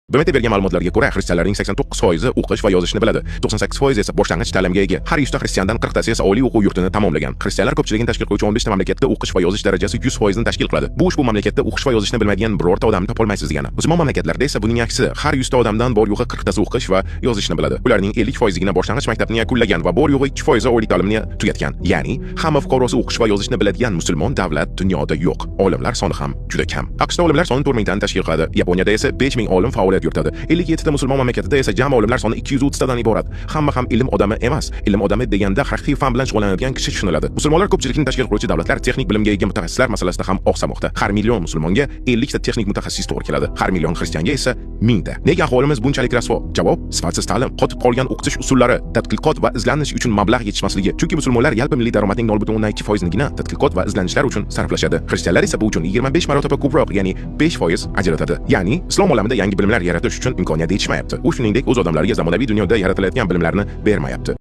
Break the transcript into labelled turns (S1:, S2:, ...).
S1: BMT bergan ma'lumotlarga ko'ra, xristianlarning 89% o'qish va yozishni biladi. 98% esa boshlang'ich ta'limga ega. Har 100 ta xristiandan 40 tasi esa oliy o'quv yurtini tamomlagan. Xristianlar ko'pchiligini tashkil qiluvchi 15 ta mamlakatda o'qish va yozish darajasi 100% ni tashkil qiladi. Bu ushbu mamlakatda o'qish va yozishni bilmaydigan birorta odamni topolmaysiz degani. Musulmon mamlakatlarda esa buning aksi. Har 100 ta odamdan bor yo'g'i 40 tasi o'qish va yozishni biladi. Ularning 50% gina boshlang'ich maktabni yakunlagan va bor yo'g'i 2% oliy ta'limni tugatgan. Ya'ni hamma fuqarosi o'qish va yozishni biladigan musulmon davlat dunyoda yo'q. Olimlar soni ham juda kam. AQShda olimlar soni 4000 tani tashkil qiladi. Yaponiyada esa 5000 olim faoliyat yuritadi. 57 ta musulmon mamlakatida esa jami olimlar soni 230 tadan iborat. Hamma ham ilm odami emas. Ilm odami deganda haqiqiy fan bilan shug'ullanadigan kishi tushuniladi. Musulmonlar ko'pchilikni tashkil qiluvchi davlatlar texnik bilimga ega mutaxassislar masalasida ham oqsamoqda. Har million musulmonga 50 ta texnik mutaxassis to'g'ri keladi. Har million xristianga esa 1000 ta. Nega aholimiz bunchalik rasvo? Javob: sifatsiz ta'lim, qotib qolgan o'qitish usullari, tadqiqot va izlanish uchun mablag' yetishmasligi. Chunki musulmonlar yalpi milliy daromadning 0.2% nigina tadqiqot va izlanishlar uchun sarflashadi. Xristianlar esa bu uchun 25 marotaba ko'proq, ya'ni 5% ajratadi. Ya'ni islom olamida yangi bilimlar yaratish uchun imkoniyat yetishmayapti. U shuningdek o'z odamlariga zamonaviy dunyoda yaratilayotgan bilimlarni bermayapti.